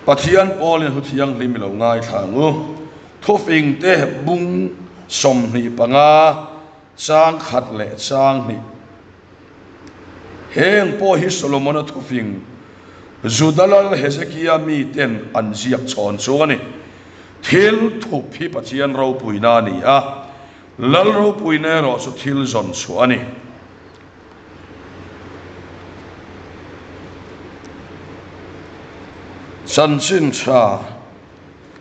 pathian polin hu thiang lim lo ngai thangu thofing te bung som ni panga chang khat le chang ni heng po hi solomon thofing Zudalal Hezekiah mi ten anziak chon chuani thil thup hi pathian ro puina ni a lal ro puine ro chu thil zon chuani Sansin cha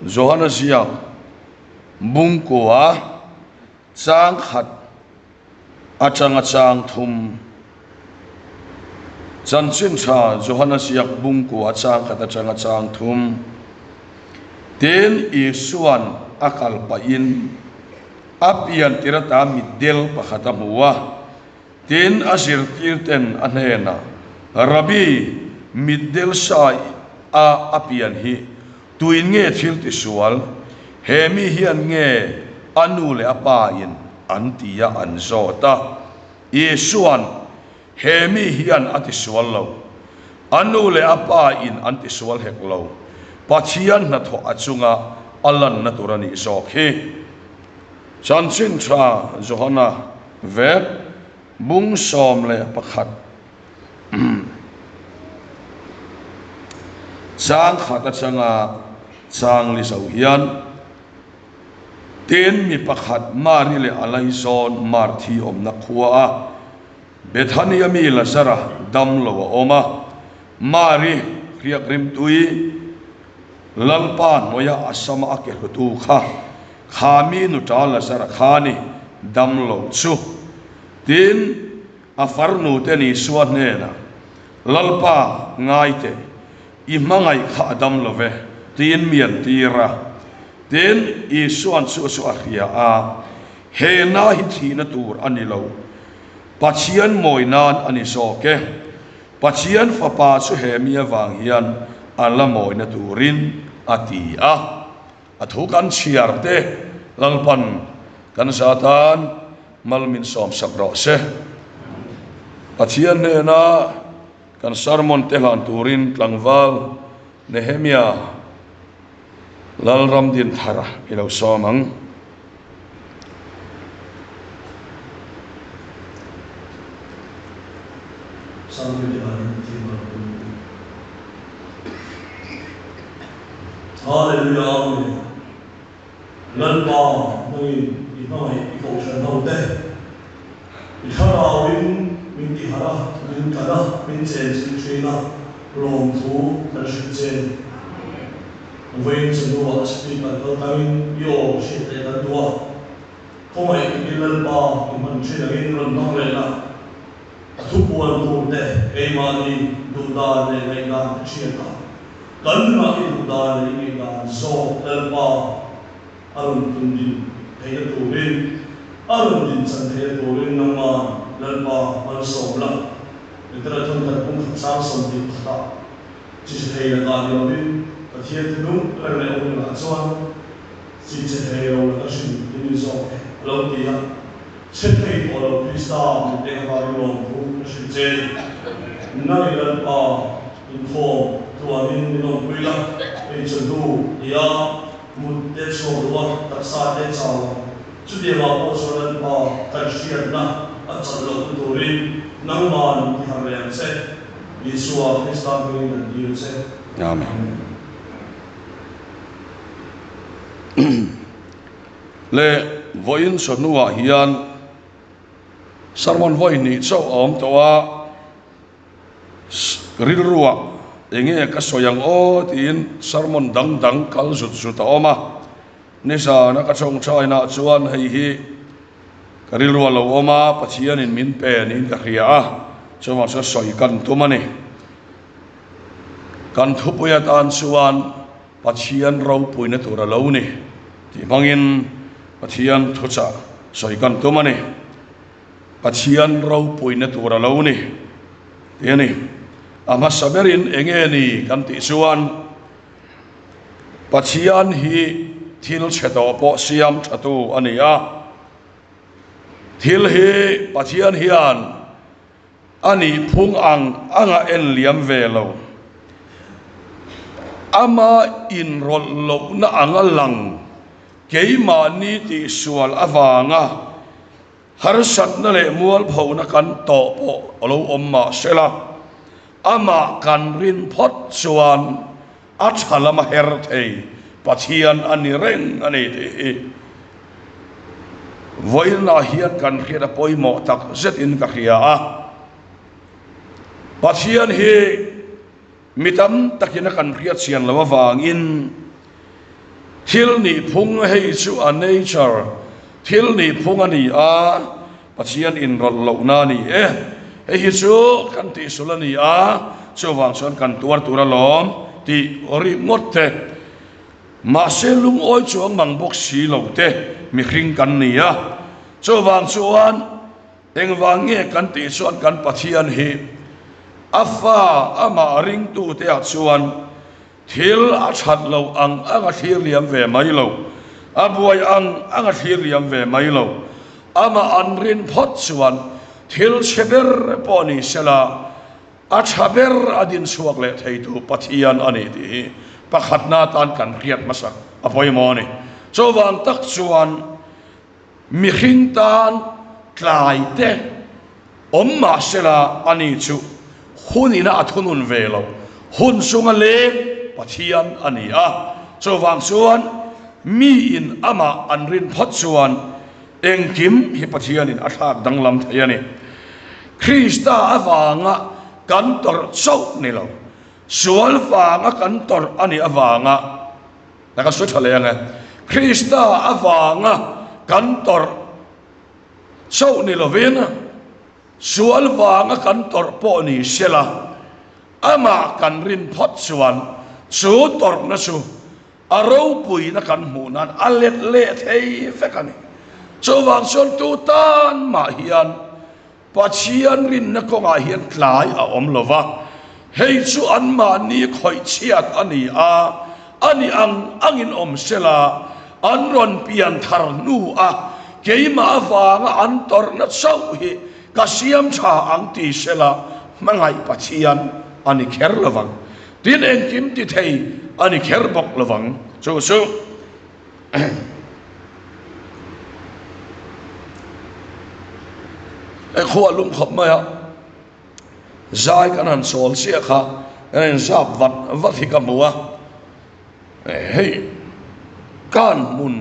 Johanna Ziak bungkua chang khat achang thum Sansin cha Johanna Ziak bungkua chang khat achang thum ten isuan akal pain apian tirata midel pakhatamuwa ten asir tirten anena rabi midel sai a apian hi tuin nge thil ti sual hemi hian nge anu le apa in antia anzota isuan hemi hian ati sual lo anu le apa in anti sual hek lo pathian na tho achunga alan na turani sokhi chansin cha Johanna vet bung som le pakhat chang khata changa chang li so hian ten mi pakhat mari le alai zon marthi om na khuwa bethania mi la sara dam lo oma mari riak rim tui lalpan moya asama ake hutu khami nu tala sara khani dam lo chu tin afarnu te ni suat ne na lalpa ngai te imangai kha dam lo ve tin mian tira tin isuan su ahia a he na hi thina tur anilo pachian moinan ani soke pachian fapa su he mia wang hian ala moina turin ati a athukan chiar te lalpan kan satan malmin som sabro se pachian ne na kan sermon telan turin tlangwal Nehemia lalram din thara ilo somang Hallelujah. Lalpa noi inoi ikochen hote. Ithara win min tihara min kara min chen china rom thu karshit chen. Wain chenu wa speak at tamin yo shit te dan dua. Komai lalpa iman china in ron nong le na. Thupuan thu te eimani duda ne ngai china. Kan na idudan ni dan so lalpa arun tundin thaya turin arun din san thaya turin nama lalpa man so la itara thon ta kung sang som din ta chi thaya ka ni bin thaya tu arle on la chuan chi thaya o la shin din so lo ti ya che thai o lo krista ni te ha ri lo ku shin che na lalpa in kho tuanin minong kuila ay chadu iya mutte chorwa taksa te chaw chudi ma po soran pa karshian na at chadlo turin nang man haryan se Yeshua Krista ngin diyo se amen le voin sonua hian sarmon voin ni chaw om towa rilruwa enge ka soyang o tin sarmon dang kal zut oma nisa na ka chong chaina chuan hei hi karilwa lo oma pathian in min pen in ka hria chuma so soi kan tumani kan thupuya tan chuan pathian ro puina tura lo ni ti mangin pathian thucha soi kan tumani pathian ro puina tura lo ni tiani ama saberin engeni kan ti chuan pathian hi thil cheto po siam thatu ania thil hi pathian hian ani phung anga en liam velo ama in rol lo na angalang keima ni ti sual awanga har sat na le mual pho na kan to po alo omma sela ama kan rin phot chuan a thalama her thei pathian ani reng ani ti voina hian kan khira poimo tak zet in ka khia a pathian hi mitam takina kan khia chian lawa wangin thil ni phung hei chu a nature thil ni phung ani a pathian in rol lo na ni hi chu kan ti sulani a chu wang chon kan tuar turalom ti ori ngotte ma selung oi chuang mang bok si lo te mi hring kan ni a chu wang chuan eng wange kan ti chuan kan pathian hi afa ama ring tu te a chuan thil a that lo ang anga thir liam ve mai lo abuai ang anga thir liam ve mai lo ama an rin phot chuan thil cheber poni sela a thaber adin suak le thei tu pathian ani ti pakhatna tan kan riat masak apoi mo ni chowang tak chuan mi hring tan tlai te omma sela ani chu hunina athunun velo hun sunga le pathian ani a chowang chuan mi in ama anrin phot chuan engkim hi pathian in athak danglam thayani Krista awanga kantor chau ni lo sual wanga kantor ani awanga naka su thaleng Krista awanga kantor chau ni lo vena sual wanga kantor po ni sela ama kanrin phot chuan chu tor na chu aro pui na kan munan alet le thei fekani chowang son tu tan ma hian pathian rin na konga hian tlai a om lova hei chu an ma ni khoi chiat ani a ani angin om sela an ron pian thar nu a keima awanga an tor na chau hi kasiam tha ang ti sela mangai pathian ani kher lawang tin engkim ti thei ani kher bok lawang chu khua lum khop maya zai kan han sol sia kha en zap vat hi ka muwa hei kan mun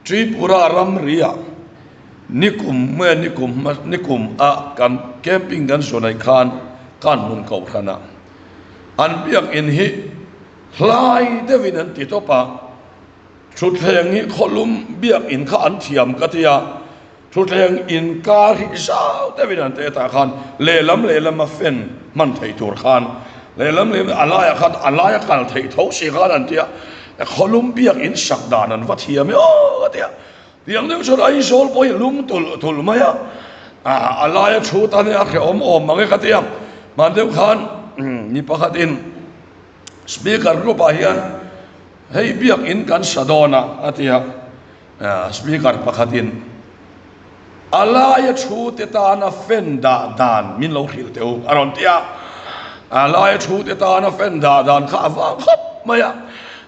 tripura ram ria nikum a kan camping dan sonai khan kan mun kau khana an biak in hi hlai devin an ti topa thut theng hi kholum biak in kha an thiam ka tia thut theng in ka hi sao devin an te ta khan le lam a fen man thei tur khan le lam alaya khan alaya kal thei tho si khan an tia kholum biak in sak dan an wat hiam o ka tia tiang neu chon ai sol poi lum tul maya alaya thu ta ne a khe om mang ka tia man deu khan ni pakhatin speaker group a hian hei biak in kan sadona atia speaker pakhatin alaya thu te ta na fen da dan min lo khil teu aron tia alaya thu te ta na fen da dan kha wa khop maya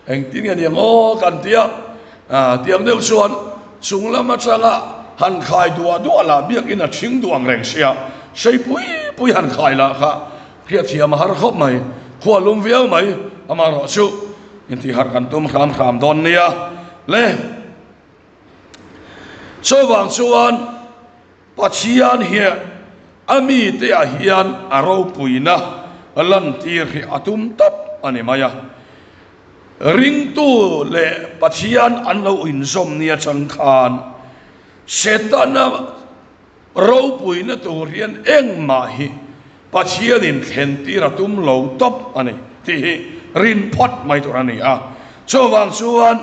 eng tin nge ngo kan tia tiang deu chuan chunglama changa han khai dua la biak in a thing duang reng sia sei pui han khai la kha kia thiam har khop mai khua lum viau mai ama ro chu in ti har kan tum kham don nia le so wang chuan pathian hi ami te a hian aro puina alan tir hi atum tap ani maya ring tu le pathian an lo in som nia chang khan setana ro puina tu rian eng ma hi pathian in khen tira tum lo top ani ti rin phot mai tur ani a chowang chuan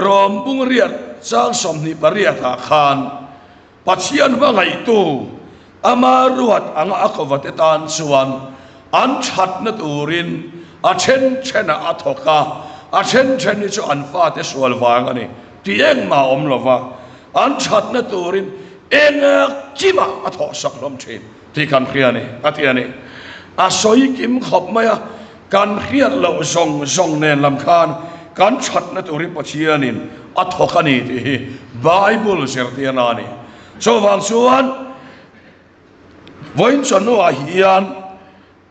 rom bung riat chang som ni paria tha khan pathian wa ngai tu ama ruat anga akovat etan chuan an that na turin a chen a thoka a chen ni chu an fa te sual wang ani ti eng ma om lova an that na turin enga chima a tho sak lom thin ti kan khiani atiani a soi kim khop maya kan khiat lo zong nen lam khan kan that na turi pathianin athokani ti Bible sertianani so wang suan voin chanu a hian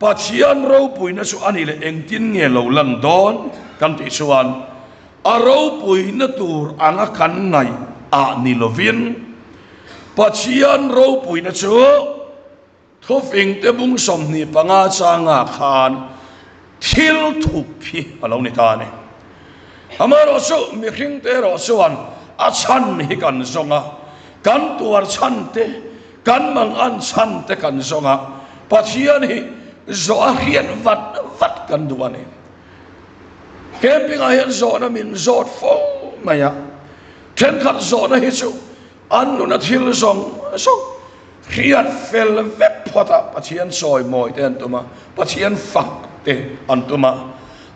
pathian ro puina su ani le engtin nge lo lang don kan ti suan a ro puina tur anga kan ngai a ni lovin pathian ro puina chu thofing te bung som ni panga changa khan thil thup phi alo ni ta ne amaro su mi khing te ro suan a chan hi kan zonga kan tuar chan te kan mang an chan te kan zonga pathian hi zo a hian vat kan duani camping a hian zo na min zot fo maya then khat zo na hi chu an nu na thil zong hian fel vep phota pathian soi moi te antuma pathian fak te antuma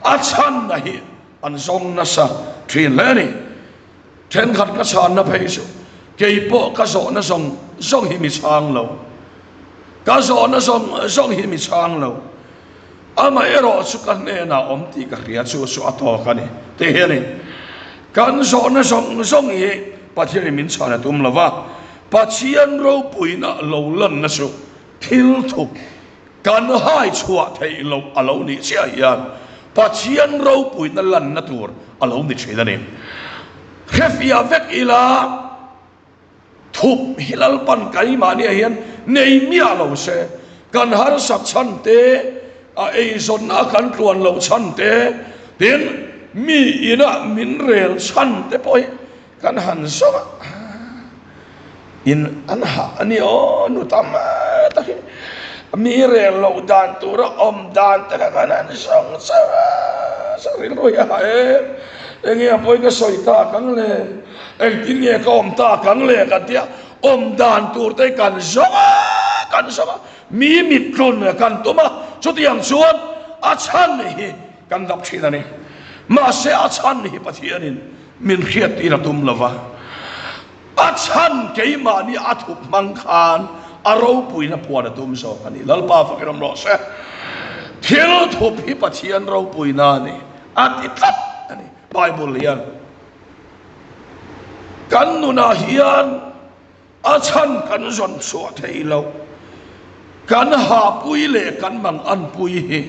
a chan na hi an zong na sa thin leni then khat ka chan na phei chu keipo ka zo na zong hi mi chang lo ka zo na zong hi mi chang lo ama ero chu kan ne na om ti ka ria chu ato ka ni te he ni kan zo na zong hi pathian min chana tum lova pathian ro puina lo lan na chu thil thup kan hai chua thei lo alo ni chia yan pathian ro puina lan na tur alo ni chela ni khefia vek ila thup hilal pan kai mani hian nei mia lo se kan har sak chan te a ei zon a kan tuan lo chan te tin mi ina min rel chan te poi kan han so in an ha ani o nu tam ta mi rel lo dan tu ra om dan ta kan an song sa ril ro ya engi apoi ka soita kang le eng tin nge ka om ta kang le ka tia om dan tur te kan zonga mi mit klon kan tuma chutiang chuan a chan hi kan dap thina ni ma se a chan hi pathianin min khiat ira tum lova a chan ke ma ni a thup mang khan a ro puina puana tum so ani lalpa fakiram ro se thil thup hi pathian ro puina ni ati tat ani Bible hian kan nu na hian a chan kan zon chua thei lo kan ha pui le kan mang an pui hi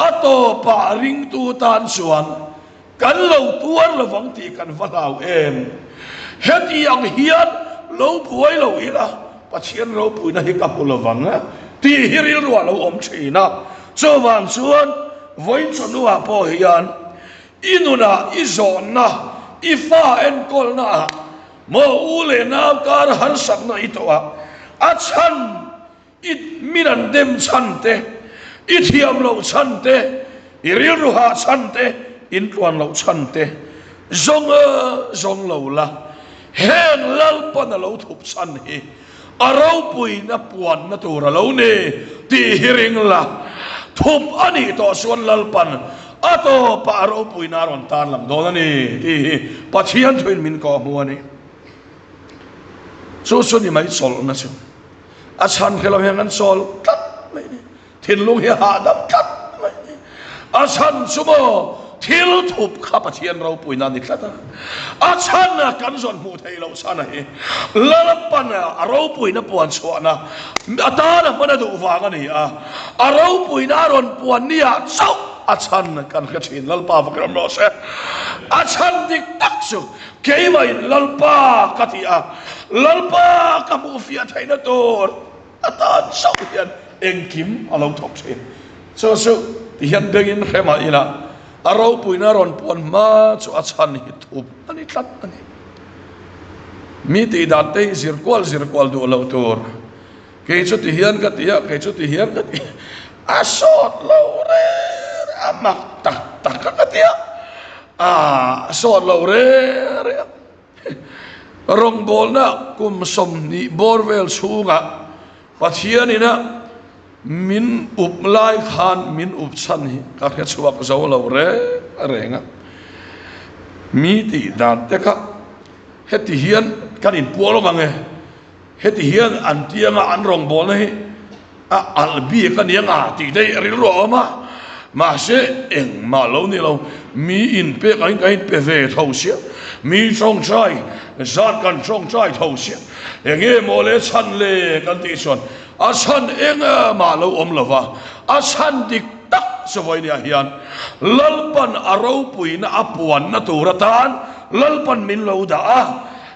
ato pa ring tu tan chuan kan lo tuar lawang ti kan valau em heti yang hian lo puai lo ila pathian ro pui na hi ka pulawanga ti hiril ro lo om thina chawang chuan voin chonua po hian inuna izona ifa en kolna mo ule na kar har sakna itoa achan it miran dem chante ithiam lo chante iril ruha chante intwan lo chante zong lo la heng lal pan lo thup chan hi arau pui na puan na tura lo ne ti hiring la thup ani to suan lal pan ato pa arau pui na ron tan lam do ni ti pathian thuin min ko mu ani so ni mai sol na chu a chan khelo hengan sol tat mai ni thin lung hi ha dam tat mai ni a chan sumo thil thup kha pathian ro pui na ni tlata a chan na kan zon mu thei lo sana hi lalapan a ro pui na puan chuana ata na mana du wanga ni a ro pui na ron puan ni a chau a chan kan kha thin lalpa vakram ro se a chan dik tak su ke mai lalpa katia lalpa ka mu fia thaina tor ata chau hian engkim alo thop se so hian begin khema ila arau puina ron puan ma chu a chan hi thup ani tlat ani mi ti da te zirkwal du lo tur ke chu ti hian ka tia ke chu ti hian ka ti a sot lo re amak tak ka tia a sot lo re rong bol na kum som ni borwel chunga pathianina min up lai khan min up chan hi ka khe chuak zo lo re renga mi ti dan te ka heti hian kan in pualo mange heti hian an tianga an rong bol hi a albi kan yang a ti dei ri ro ma mà sẽ em mà lâu ni lâu mi in pe cái pe về thầu xia mi trong trai giat kan trong trai thầu xia nghe mồ lệ chăn lệ kan ti son a chan em mà lâu lova a chan dik tak so voi ni hian lalpan arau pui na apuan na turatan lalpan min lo da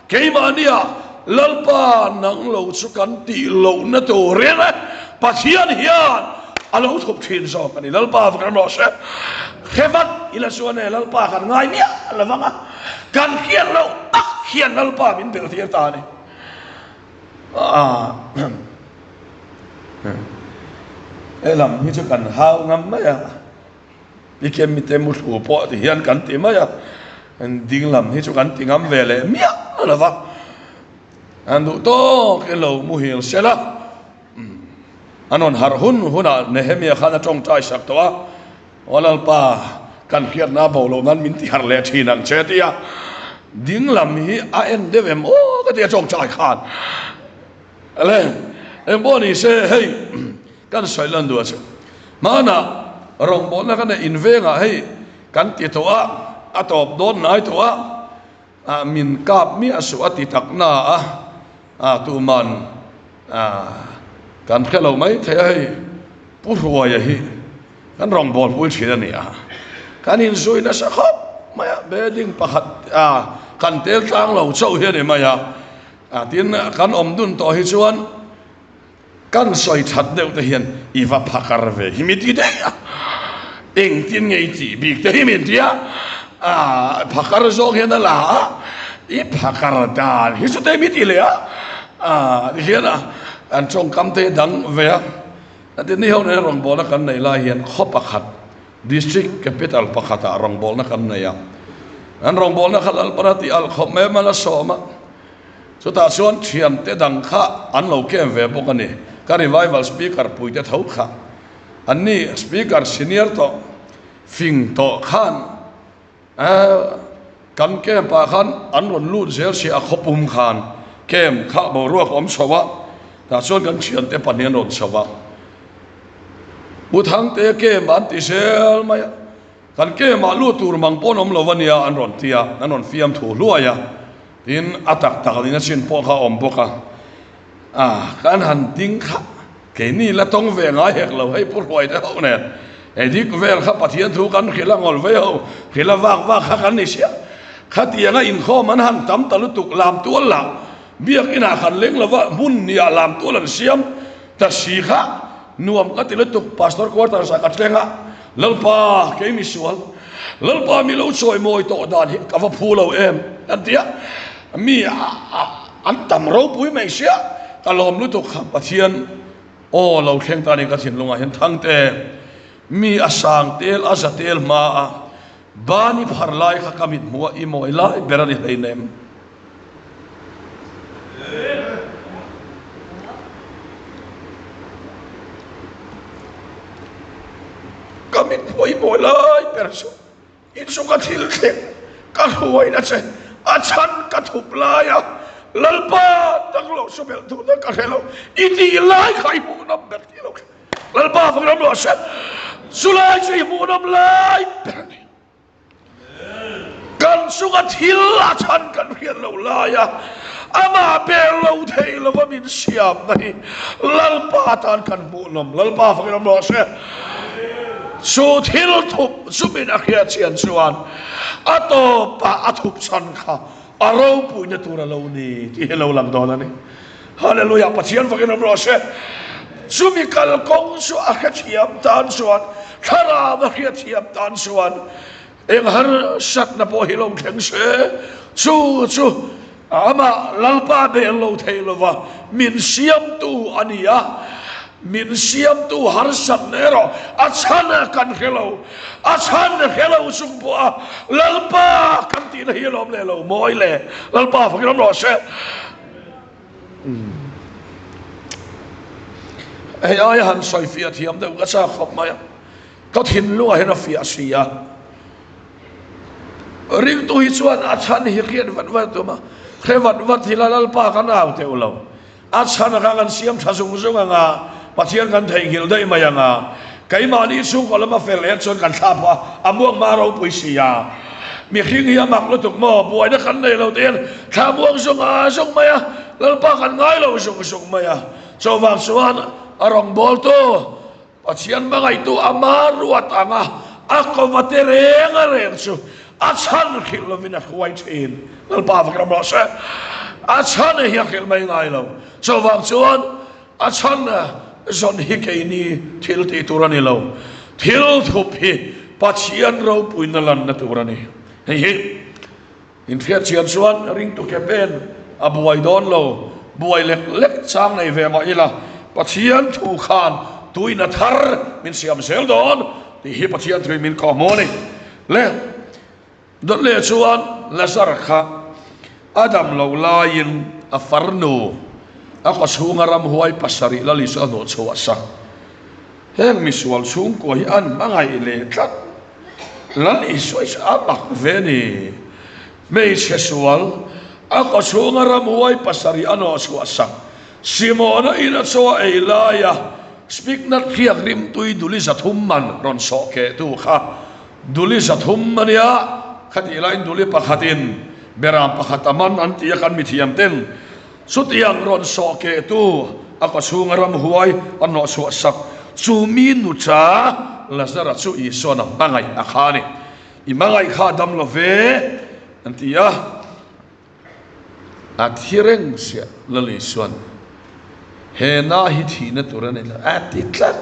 ke ma nia lalpa nang lo chu kan ti lo na to re na pathian hian alo thop thin so kan ni lalpa kan ro se khebat ila suane lalpa kan ngai nia lawanga kan khian lo tak khian lalpa min ber thir ta ni elam hi chu kan hau ngam mai đi kem mi tem mu thu po thì hian kan ti mai ding lam hi chu kan ti ngam ve le mia lawak an du to ke lo mu hil sela anon har huna nehemia khana tong tai sak to walal pa kan khiat na bo lo nan min ti har le thi nang che tia ding lam hi a en de vem o ka tia tong tai khan ale em bo ni se hey kan soi lan du ase mana rong bo na kan in ve nga hey kan ti to a top don nai to a min kap mi asu ati takna tu man kan khelo mai the ai pu ruwa ya hi kan rong bol pul chhi ni kan in zui na sa khop ma bedding pakhat kan tel tang lo chau hi ni ma ya tin kan om dun to hi chuan kan soi that deuh te hian iwa phakar ve hi mi ti de eng tin ngei chi bik te hi min tia phakar zo hian la i phakar dan hi su te mi ti le hian an trong kam te dang ve tin ni ho ne rong bol na kan nei la hian kho pakhat district capital pakhata rong bol na kan nei an rong bol na khat al parati al khop me mala soma so ta chuan thiam te dang kha an lo kem ve bok ani ka revival speaker pui te thau kha an ni speaker senior to fing to khan kan kem pa khan an ron lut zel si a khopum khan kem kha bo ruak om sowa ta chuan kan thiam te panian ron sowa buthang te kem an ti sel mai kan kem ma lu tur mang pon om lovania an ron tia an ron fiam thu luaya tin atak takalina sin po kha om boka kan han ting kha ke ni la tong ve nga hek lo hei pur hoi de ho ne edik vel kha pathian thu kan khila ngol ve ho khila wak kha kan ni sia khatia nga in kho man han tam talu tuk lam tu la biak ina khan leng lawa mun nia lam tu lan siam ta si kha nuam ka tilu tuk pastor quarter sa katlenga lalpa ke mi sual lalpa mi lo choi moi to dan hi ka va phu lo em an tia mi an tam ro pui mai sia ka lom lu tuk kha pathian o lo thleng ta ni ka thin lunga hen thang te mi asang tel azatel ma bani phar lai kha kamit muwa i moi lai berani leinem kamit moi moi lai perso in su ka thil thleng ka huai na che achan ka thup lai lalpa taklo subel tu na ka hello iti lai khai bu nam ber ti lo lalpa phang ram lo set sulai chi bu nam lai kan suka thil achan kan hian lo lai ama ber lo thei lo wa min siam nei lalpa tan kan bu nam lalpa phang ram lo set su thil thup subin akhia chian chuan ato pa athup san kha aro pui na tura lo ni ti hello lam don ani hallelujah pathian vakin ro se sumi kal kong su akhiam tan suan khara ba khiam tan suan eng har sat na po hilom theng se chu ama lalpa be lo theilowa min siam tu ania min siam tu har sat nero achana kan hello sung po lalpa kan ti na hilom le lo moi le lalpa phang ro se ai han soi fia thiam de ka sa khop mai ka thin lu a hena fia sia ring tu hi chuan achan hi khian wat tu ma khrevat hilal lalpa kan au te ulo achan ka kan siam thasung zung anga pathian kan thei hil dei mai anga cái mà đi xuống còn là mà phải lẽ chọn cần tháp à buông mà rau bùi xì à mi khi nghe mặc nó tục mò bùi nó khăn này đầu tiên thà buông xuống mày à lần ba khăn ngay lâu xuống mày à cho vàng xuan à rong bol to à chiên ba ngày tu ama ruat anga à có vật reng su à chăn khi lo mình quay trên lần ba phải làm rõ sẽ à chăn này hiện khi mày ngay lâu cho vàng xuan à chăn zon hi ke ni thil ti turani lo thil thup hi pachian ro puinalan na turani hi in fiat chian suan ring to capen abuai don lo buai lek chang nei ve ma ila pachian thu khan tuina thar min siam sel don ti hi pachian thui min ko mo ni le dot le chuan la sar kha adam lo lain a farnu ako sungaram huay pasari lali sa no chuasa heng misual sung ko hi an mangai le tlat lali soi sa amak veni me sexual ako sungaram huay pasari ano chuasa simona ina choa elaya speak not khiak rim tui duli zathumman ron soke tu kha duli zathumman ya khati lain duli pakhatin beram pakhataman antia kan mithiam ten sutiang ron soke tu ako sungaram huay ano suasak suminu cha lazara chu isona bangai akhani imangai kha dam lo ve antia athireng sia lali suan he na hi thina turane atiklat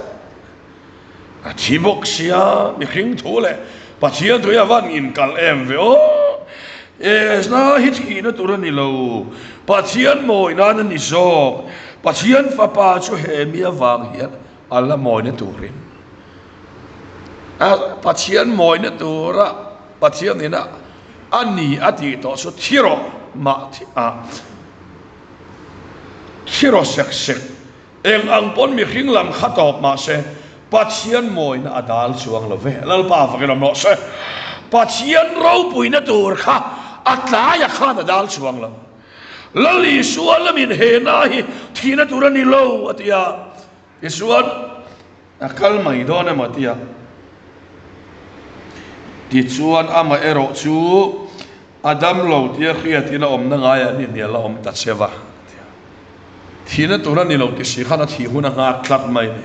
athibok sia mi khing thule pathian thoya van in kal em ve o es na hit hina turani lo pathian moi na ni zo pathian fa pa chu he mi awang hian ala moi na turin a pathian moi na tura pathian ina ani ati to so thiro ma thi a thiro sek eng ang pon mi khing lam khatop ma se pathian moi na adal chuang lo ve lal pa fa kem no se pathian ro pui na tur kha atlaya kha na dal chuang lo lali suan lamin he na hi thina turani lo atia isuan akal mai dona matia ti chuan ama ero chu adam lo tia khiatina om na ngaya ni ne la om ta sewa thina turani lo ti si khana thi huna nga tlat mai ni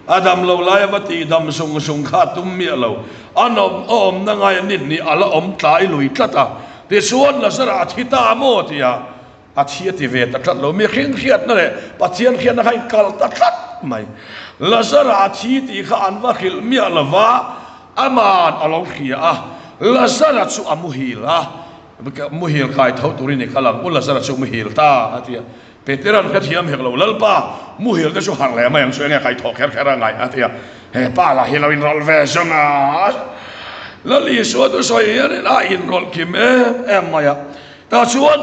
adam lo lai mati dam sung kha tum mi lo anom om na ngaya ni ala om tlai lui tlata ti chuan la sara thita mo tia athia ti ve ta tlat lo mi khing khiat na le pathian khiat na hai kal ta tlat mai lazara athi ti kha anwa khil mi alawa aman along khia a lazara chu amuhila muhil kai thau turin khalang ul lazara chu muhil ta atia peteran kha thiam hek lo lalpa muhil ka chu hang le ma yang chu nge kai thok kher ngai atia he pa la hilawin rol ve zonga lali so to so yen la in rol kim em maya ta chuan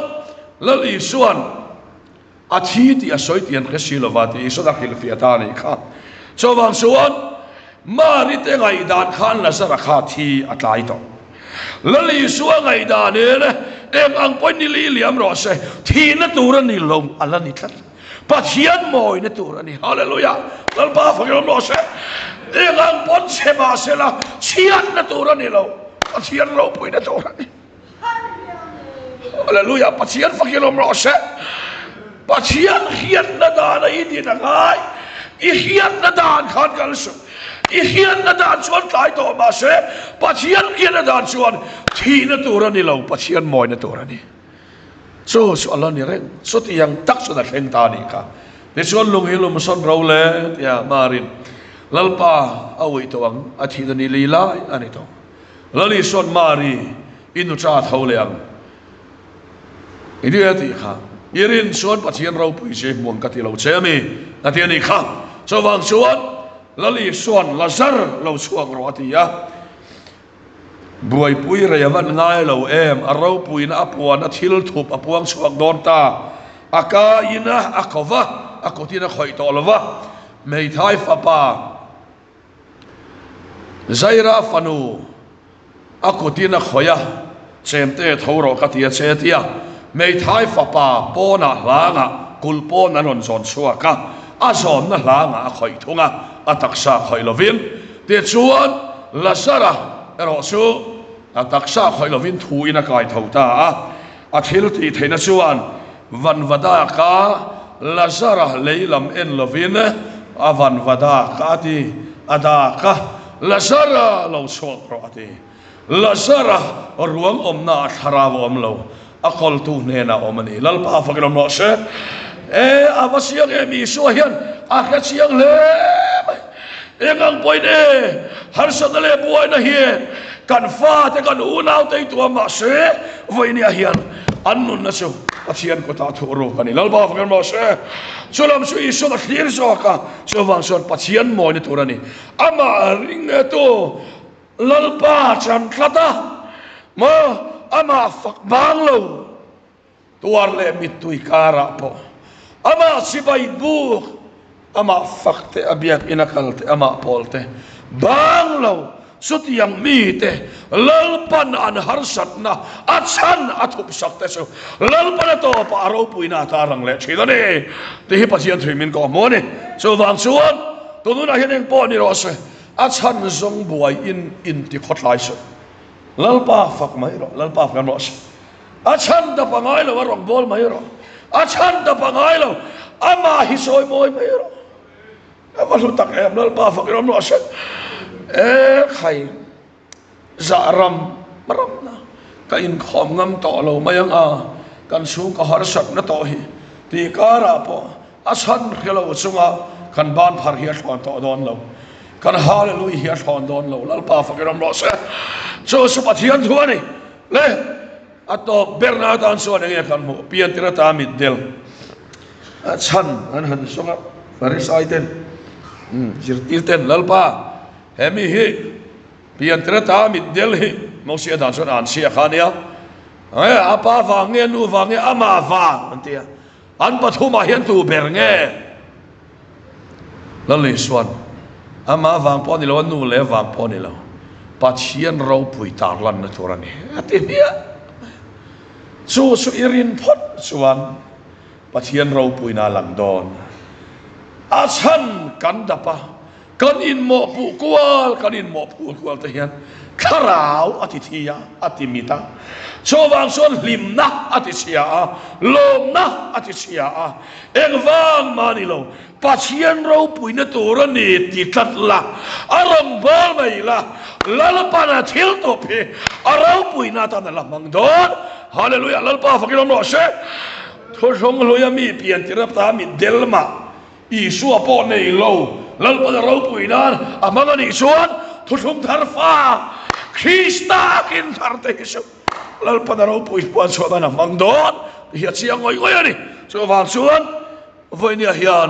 lali suan athi ti asoi tian khesilovati so da khil fiatani kha chowang suan mari te ngai dan khan la sara kha thi atlai to lali suan ngai dan ne em ang pon ni li liam ro se thi na turan ni lom ala ni tlat pathian moi na turani hallelujah lal ba fa ro se em ang pon se ba se la chian na turani lo pathian lo pui na turani hallelujah pathian fakilom ro se pathian hian na dan ai di na ngai i hian na dan khan kal su i hian na dan chuan tlai to ma se pathian hian na dan chuan thi na turani lo pathian moi na turani so Allah ni reng so ti yang tak so na thleng ta ni ka le chuan lung hi lum son ro le ya marin lalpa awi to ang athi ni lila ani to lali son mari inu cha thau le ang idiati kha irin suan pathian ro pui se muang ka ti lo chemi ati ani kha chawang suan lali suan lazar lo suang ro ati ya buai pui ra yawan ngai lo em aro pui na apuan athil thup apuang suang don ta aka ina akova akotina khoi to lova mei thai fa pa zaira fanu akotina khoya chemte thoro ka tia che tia mei thai fa pa pona langa kulpon anon zon suaka azon na langa khoi thunga ataksa khoi lovin te chuan Lazara ero chu ataksa khoi lovin thu ina kai thota a thil ti theina chuan van vada ka Lazara leilam en lovin a van vada ka ti ada ka Lazara lo chok ro ati Lazara ruang omna tharaw om lo akol tu nena omani lalpa fakilom no se avasiang emi so hian akha chiang le engang poine har sanale buai na hi kan fa te kan unau te tu ma se voini hian annun na so pathian ko ta thuro kan lalpa fakilom no se sulam su iso da thlir so ka so wang son pathian moi ni turani ama ring to lalpa chan thata ma ama fak banglo tuar le mitui kara po ama sibai bu ama fakte abiak inakalte ama polte banglo sutiang mite lalpan an harsatna achan athup sakte so lalpan to paro puina tarang le chidane te hi pasian thrimin ko mone so wang suan tununa hian po ni ro se achan zong buai in ti khotlai so lalpa fak mai ro lalpa fak ro achan da pangai lo rong bol mai ro achan da pangai lo ama hisoi moi mai ro ama lu tak em lalpa fak ro no se khai zaram maram na ka in khom ngam to lo mayang kan su ka har sak na to hi ti kara po achan khelo chunga kan ban phar hi thon to don lo kan hallelujah hi thon don lo lalpa fak ro no se so su pathian thuani le ato Bernardan so ne kan mo pian tira ta mit del chan an han songa farisaiten jirtilten lalpa hemi hi pian tira ta mit del hi mo sia dan son an sia khania apa wange nu wange ama wa antia an pathuma hian tu bernge lalli swan ama wang po ni lo nu le wang po ni lo pathian ro pui tar lan na turani atia su irin phot suan pathian ro pui na lang don achan kan dapa kan in mo pu kwal kan in mo pu kwal te hian kharau atithia atimita so wang son limna atisia lomna atisia engwang manilo pathian ro pui na turani ti tlatla aram bal mai la lalpana thil to phe arau pui na ta na lamang don hallelujah lalpa fakilom no se thosong loya mi pian tirap ta mi delma isu apo nei lo lalpa da rau pui na amanga ni suan thosong tharfa krista kin tharte isu lalpa da rau pui puan so na mangdon hi chiang ngoi ngoi ani so wang suan voinia hian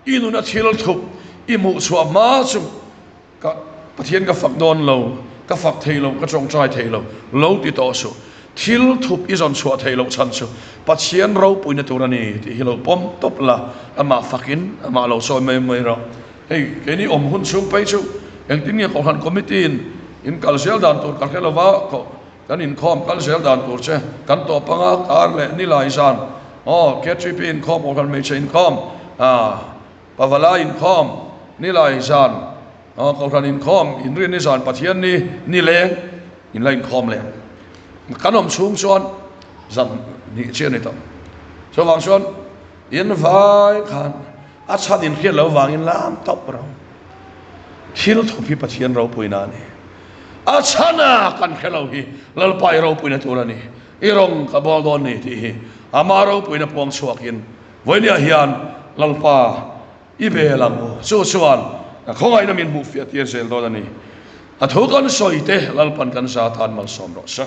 inu na thil thup imu suwa ma chu ka pathian ka fak don lo ka fak theilo ka chong trai theilo lo ti to su thil thup izon chua theilo chan chu pathian ro puina turani ti hilo pom top la ama fakin ama lo so mai ro hey keni om hun chung pai chu eng tin ni ko han committee in kalsel dan tur kal khelo wa ko kan in khom kalsel dan tur che kan to panga kar le ni lai san ke trip in khom ko kan me che in khom pavala in khom ni lai san ko kan in khom in rin ni san pathian ni leng in lai in khom le kanom chung chuan zan ni chen ni to so wang chuan in vai khan achat in khian lo wang in lam top ro thil thupi pathian ro puina ni achana kan khelo hi lalpai ro puina turani irong ka bol don ni ti amaro puina pom chuakin voinia hian lalpa ibelam so chuan khongai na min mu fiat yer sel do ani athokan soite lalpan kan sa than mal som ro sa